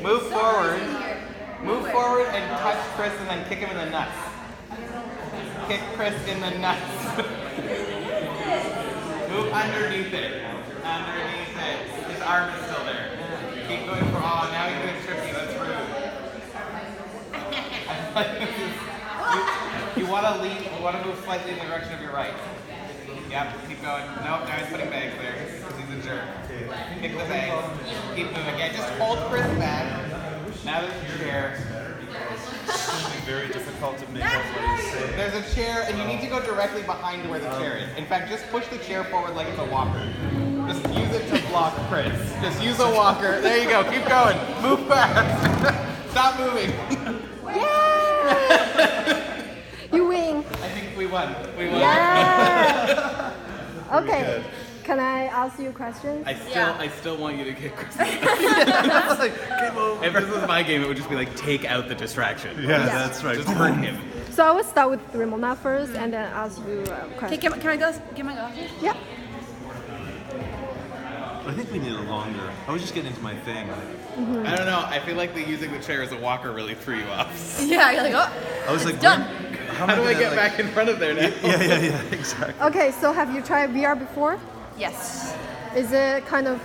Move forward. Move forward and touch Chris and then kick him in the nuts. Kick Chris in the nuts. Move underneath it. Underneath it. His arm is still there. Keep going for all. Now he's going to trip you. That's rude. You want to lean. You want to move slightly in the direction of your right. Yep. Keep going. Nope. Now he's putting bags there because he's a jerk. Kick the bags. Keep moving. Yeah. Just hold Chris back. Now there's a chair. It's going to be very difficult to make out what he's saying. There's a chair, and you need to go directly behind where the chair is. In fact, just push the chair forward like it's a walker. Just use it to block Chris. Just use a walker. There you go. Keep going. Move fast. Stop moving. Yeah! You win. I think we won. We won. Yeah. Okay. Can I ask you questions? I still want you to kick Chris. Like, game over. If this was my game, it would just be like take out the distraction. Yeah, that's right. Just hurt him. So I will start with Ramona first and then ask you Okay, questions. can I go get my glasses? Yeah. I think we need it longer. I was just getting into my thing. I don't know. I feel like using the chair as a walker really threw you off. Yeah, you're like, oh, I was it's like, done. How How do I get back in front of there now? Yeah, exactly. Okay, so have you tried VR before? Yes. Is it kind of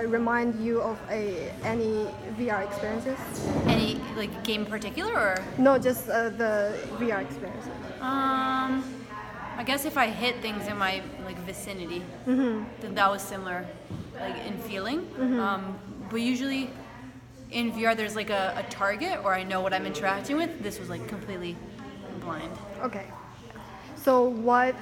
remind you of any VR experiences? Any like game in particular or? No, just the VR experiences. I guess if I hit things in my like vicinity, then that was similar, like in feeling. But usually in VR there's like a target or I know what I'm interacting with. This was like completely blind. Okay. So what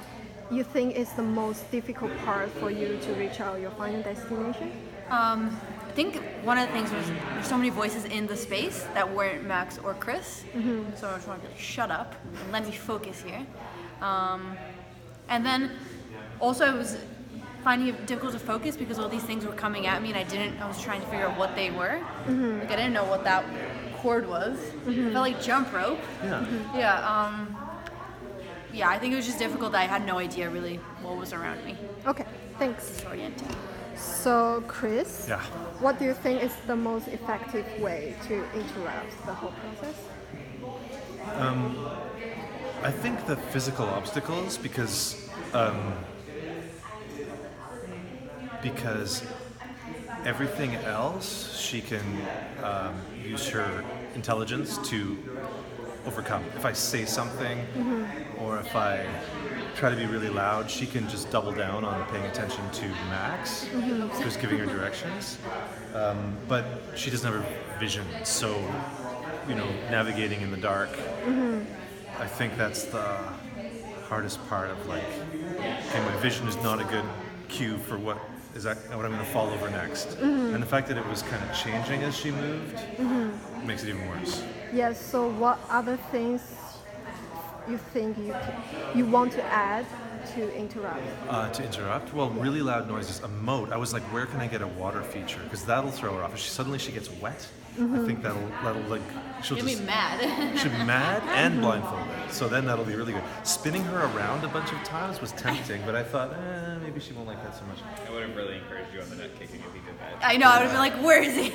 you think is the most difficult part for you to reach out your final destination? I think one of the things was there's so many voices in the space that weren't Max or Chris. So I just wanted to be like, shut up and let me focus here. And then also I was finding it difficult to focus because all these things were coming at me and I was trying to figure out what they were. Like I didn't know what that cord was. It felt like jump rope. Yeah. Yeah, I think it was just difficult that I had no idea really what was around me. Okay, thanks. Disorienting. So Chris, Yeah. what do you think is the most effective way to interrupt the whole process? I think the physical obstacles because everything else she can use her intelligence to overcome. If I say something or if I try to be really loud, she can just double down on paying attention to Max, who's giving her directions. But she doesn't have her vision, so navigating in the dark. I think that's the hardest part of like, okay, my vision is not a good cue for what I'm going to fall over next. And the fact that it was kind of changing as she moved makes it even worse. Yes, so what other things you think you want to add to interrupt? To interrupt? Well, really loud noises, a moat. I was like, where can I get a water feature? Because that'll throw her off. If she gets wet, I think that'll like, she'll You'll be just... mad. She'll be mad and blindfolded. So then that'll be really good. Spinning her around a bunch of times was tempting, but I thought, maybe she won't like that so much. I would have really encouraged you on the nut kicking if he did that. I know, I would have been like, where is he?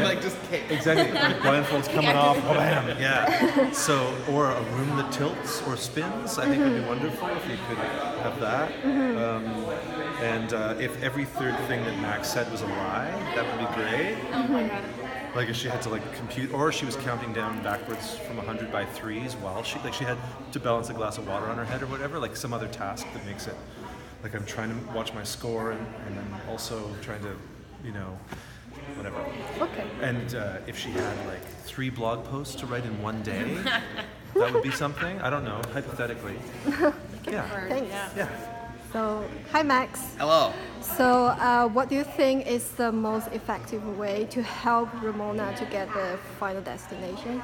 Like just kick. Exactly. Like blindfold's coming off. Bam. Yeah. So, or a room that tilts or spins, I think would be wonderful if you could have that. And if every third thing that Max said was a lie, that would be great. Oh my god. Like if she had to like compute, or she was counting down backwards from 100 by threes while she had to balance a glass of water on her head or whatever, like some other task that makes it like I'm trying to watch my score and then also trying to, whatever. Okay. And if she had like 3 blog posts to write in one day, that would be something. I don't know, hypothetically. Yeah. Thanks. Yeah. So, hi Max. Hello. So, what do you think is the most effective way to help Ramona to get the final destination?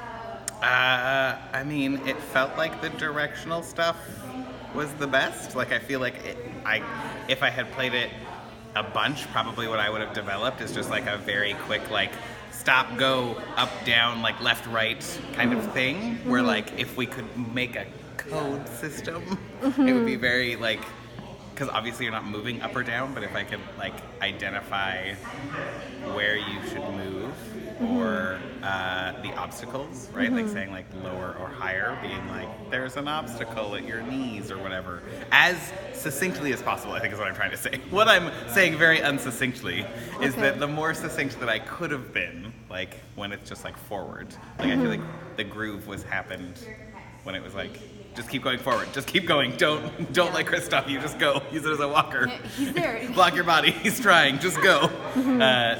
I mean, it felt like the directional stuff was the best. Like, I feel like if I had played it a bunch, probably what I would have developed is just like a very quick, like, stop, go, up, down, like left, right kind of thing. Where, like, if we could make a code system, it would be very, like, because obviously you're not moving up or down, but if I could like identify where you should move or the obstacles, right? Like saying like lower or higher, being like there's an obstacle at your knees or whatever, as succinctly as possible. I think is what I'm trying to say. What I'm saying very unsuccinctly is Okay. that the more succinct that I could have been, like when it's just like forward, like I feel like the groove was happened when it was like. Just keep going forward. Just keep going. Don't let Chris stop you. Just go. Use it as a walker. Yeah, he's there. Block your body. He's trying. Just go.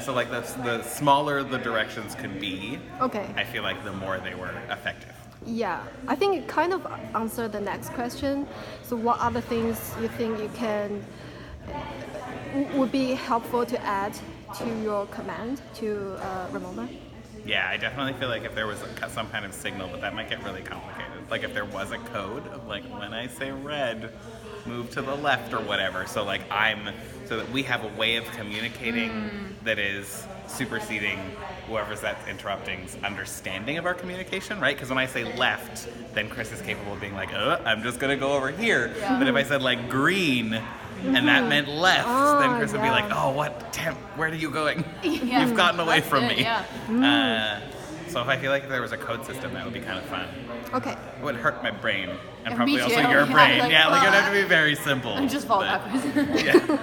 So like the smaller the directions could be, Okay. I feel like the more they were effective. Yeah, I think it kind of answered the next question. So, what other things you think you can would be helpful to add to your command to Ramona? Yeah, I definitely feel like if there was some kind of signal, but that might get really complicated. Like if there was a code of like when I say red, move to the left or whatever. So like so that we have a way of communicating that is superseding whoever's that's interrupting's understanding of our communication, right? Because when I say left, then Chris is capable of being like, I'm just gonna go over here. Yeah. But if I said like green, and that meant left, then Chris would be like, oh, where are you going? Yeah. You've gotten away That's from it, me. yeah. So if I feel like if there was a code system, that would be kind of fun. Okay. It would hurt my brain, and Yeah, probably me also too. your Yeah, brain. like, Yeah, like it would have to be very simple. And just fall but- backwards. Yeah.